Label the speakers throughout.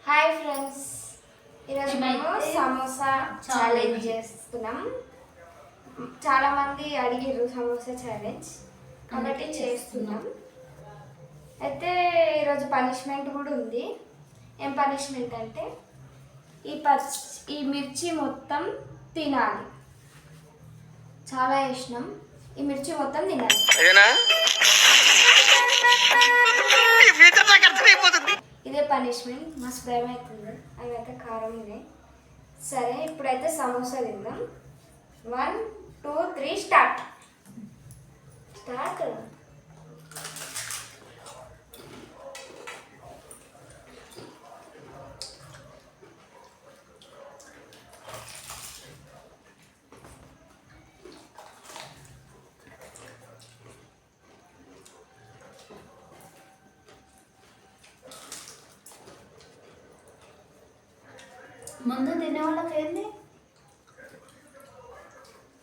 Speaker 1: Hi friends, ఈరోజు మేము samosa challenge చేస్తున్నాం. చాలామంది అడిగిర్రు సమోసా ఛాలెంజ్, కాబట్టి చేస్తున్నాం. అయితే ఈరోజు పనిష్మెంట్ కూడా ఉంది. ఏం పనిష్మెంట్ అంటే ఈ మిర్చి మొత్తం తినాలి. చాలా ఇష్టం, ఈ మిర్చి మొత్తం తినాలి. ఇదే పనిష్మెంట్. మస్తు భయం అవుతుంది, అవైతే కారం ఇదే. సరే, ఇప్పుడైతే సమోసా తిందాం. 1 2 3 స్టార్ట్.
Speaker 2: ముందు తినే వాళ్ళకి ఏంది,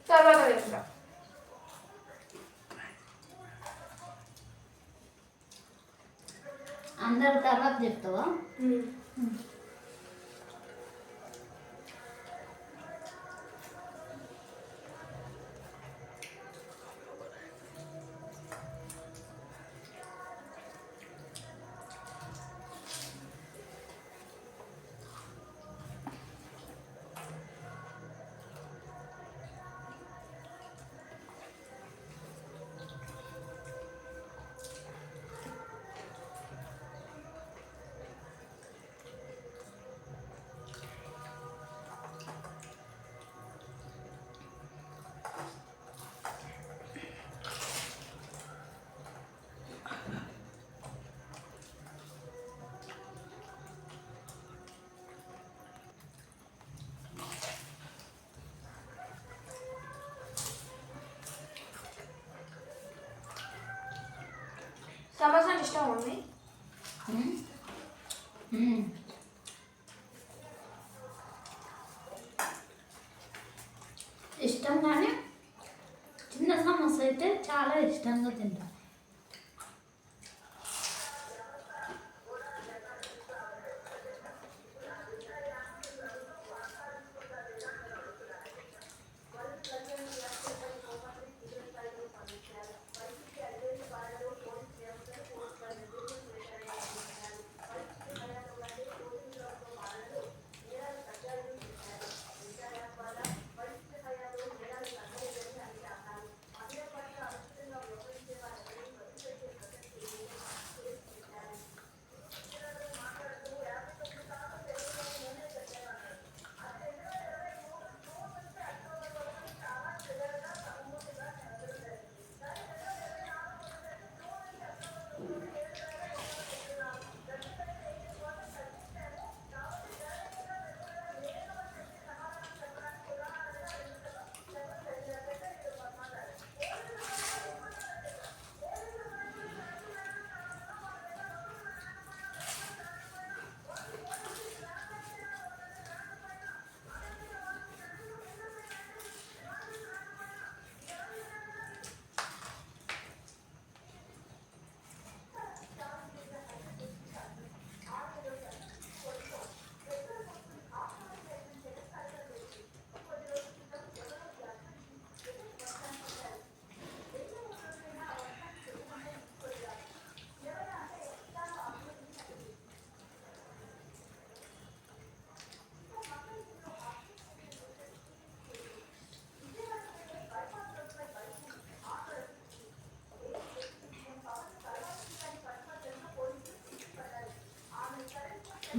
Speaker 1: తర్వాత తింటా.
Speaker 2: అందరు తర్వాత చెప్తావా?
Speaker 1: సమోసా అంటే ఇష్టం మమ్మీ?
Speaker 2: ఇష్టం, కానీ చిన్న సమోసా అయితే చాలా ఇష్టంగా తింటాను.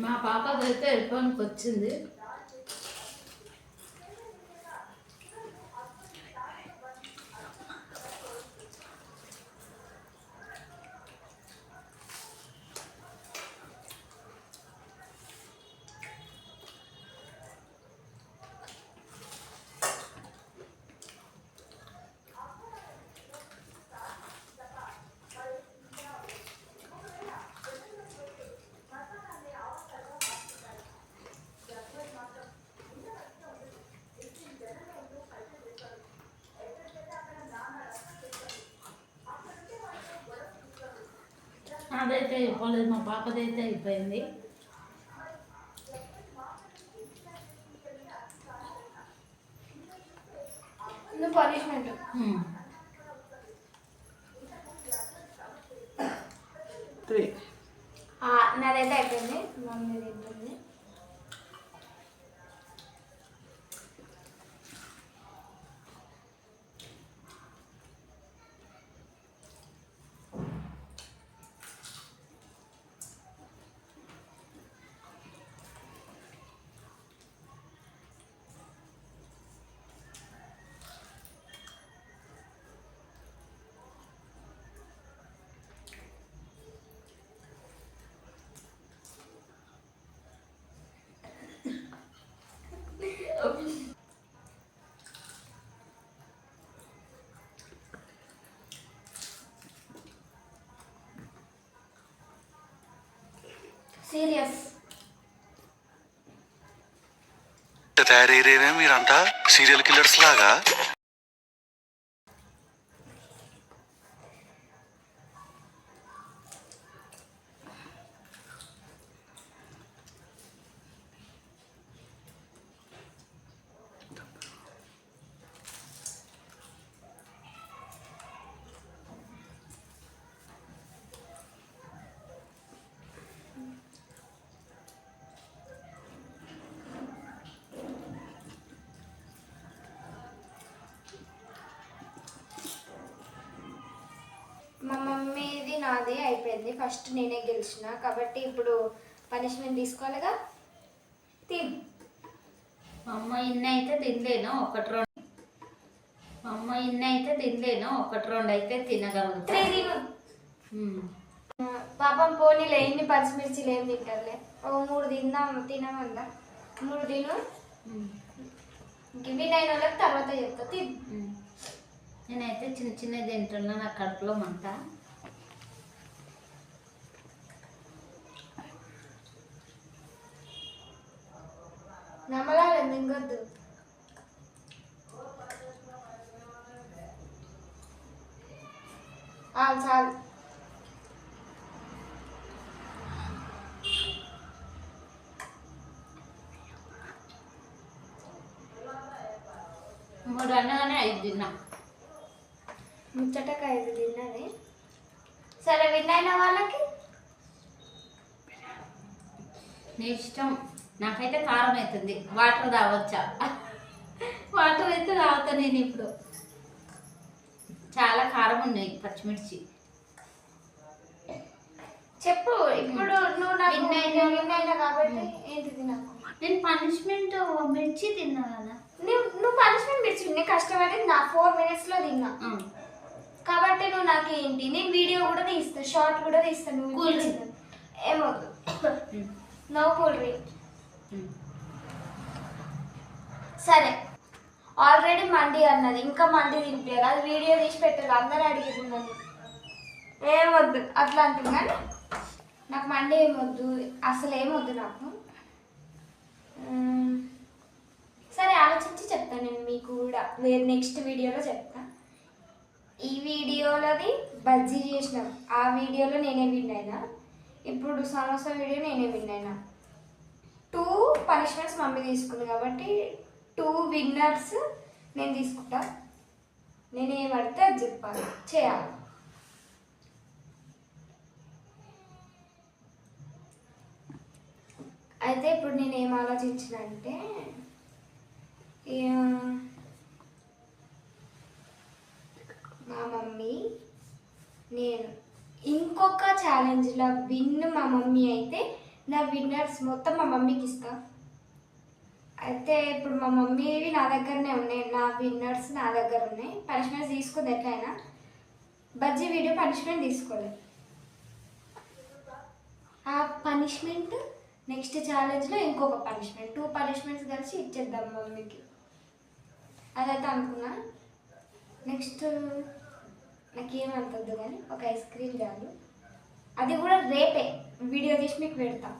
Speaker 2: మా పాపకైతే ఎయిర్ఫోన్కి వచ్చింది. అదైతే అయిపోలేదు, మా పాపదైతే అయిపోయింది.
Speaker 1: నువ్వు పనిష్మెంట్. నాదైతే అయిపోయింది, మమ్మీ తింటుంది. సీరియస్.
Speaker 3: తయారయ్యేనే మీరంతా సీరియల్ కిల్లర్స్ లాగా.
Speaker 1: మా మమ్మీది నాది అయిపోయింది, ఫస్ట్ నేనే గెలిచిన కాబట్టి ఇప్పుడు పనిష్మెంట్ తీసుకోవాలిగా. తిన్.
Speaker 2: మా అమ్మ ఇన్ని అయితే తినలేను, ఒకటి రెండు. మా అమ్మ ఇన్ని అయితే తినలేను, ఒకటి రెండు అయితే తినగలుగుతా.
Speaker 1: 3 తిను. పాపం పోనీలే, ఇన్ని పచ్చిమిర్చిలు ఏం తింటారులే. ఓ 3 తినమందా. 3 తిను. విన్ అయిన వాళ్ళకి తర్వాత చెప్తా. తిన్.
Speaker 2: నేనైతే చిన్న చిన్న తింటున్నా, నా కడుపులో మంట.
Speaker 1: నమ్మలాలి మింగొద్దు. చాలు.
Speaker 2: మూడు అనగానే 5 తిన్నా.
Speaker 1: ముచ్చటకు 5 తిన్నది. సరే, విన్ అయిన వాళ్ళకి
Speaker 2: నీ ఇష్టం. నాకైతే కారం అవుతుంది, వాటర్ తాగొచ్చా? వాటర్ అయితే తాగుతా నేను ఇప్పుడు. చాలా కారం ఉన్నాయి పచ్చిమిర్చి.
Speaker 1: చెప్పు. ఇప్పుడు నువ్వు నాకు విన్ అయినా కాబట్టి ఏంటిది నాకు?
Speaker 2: నేను పనిష్మెంట్ మిర్చి తిన్నా కదా.
Speaker 1: నువ్వు పనిష్మెంట్ మిర్చి నీ కష్టపడి నా 4 minutesలో తిన్నా కాబట్టి నువ్వు నాకు ఏంటి, నేను వీడియో కూడా తీస్తా, షార్ట్ కూడా తీస్తాను. నువ్వు
Speaker 2: కూల్ డ్రింక్
Speaker 1: ఏమవుతుంది? No cool drink. సరే, ఆల్రెడీ మండి అన్నది, ఇంకా మండి తినిపించాలి. అది వీడియో తీసి పెట్టాలి, అందరూ అడిగిస్తున్నాను. ఏమొద్దు అట్లా అంటుంది, కానీ నాకు మండి ఏమొద్దు, అసలు ఏమొద్దు నాకు. సరే, ఆలోచించి చెప్తాను నేను మీకు కూడా, నెక్స్ట్ వీడియోలో చెప్తా. ఈ వీడియోలోది బజ్జీ చేసినాం, ఆ వీడియోలో నేనే విన్ అయినా. ఇప్పుడు సమోసా వీడియో నేనే విన్ అయినా. 2 పనిష్మెంట్స్ మమ్మీ తీసుకుంది కాబట్టి 2 విన్నర్స్ నేను తీసుకుంటా. నేను ఏమడితే అది చెప్పాలి, చేయాలి. అయితే ఇప్పుడు నేను ఏం ఆలోచించిన అంటే, మా మమ్మీ నేను ఇంకొక ఛాలెంజ్లో మా మమ్మీ అయితే నా విన్నర్స్ మొత్తం మా మమ్మీకి ఇస్తా. అయితే ఇప్పుడు మా మమ్మీవి నా దగ్గరనే ఉన్నాయి, నా విన్నర్స్ నా దగ్గర ఉన్నాయి. పనిష్మెంట్స్ తీసుకుంది ఎట్లయినా. బజ్జీ వీడియో పనిష్మెంట్ తీసుకోలేదు. ఆ పనిష్మెంట్ నెక్స్ట్ ఛాలెంజ్లో ఇంకొక పనిష్మెంట్, 2 పనిష్మెంట్స్ కలిసి ఇచ్చేద్దాం మమ్మీకి. అదైతే అనుకున్నా. నెక్స్ట్ నాకేమంతద్దు కానీ ఒక ఐస్ క్రీమ్ చాలు. అది కూడా రేపే వీడియో తీసి మీకు పెడతా,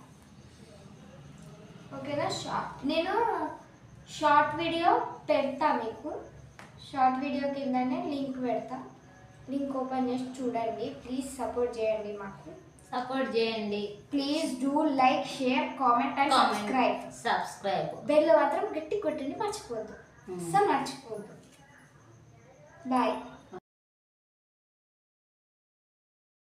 Speaker 1: ఓకేనా? నేను షార్ట్ వీడియో పెడతా మీకు. షార్ట్ వీడియో కిందనే లింక్ పెడతా, లింక్ ఓపెన్ చేసి చూడండి. ప్లీజ్ సపోర్ట్ చేయండి, మాకు
Speaker 2: సపోర్ట్ చేయండి.
Speaker 1: Please do like, share, comment and subscribe. Bell మాత్రం గట్టి కొట్టండి, మర్చిపోద్దు. అస్సలు మర్చిపోద్దు. బాయ్.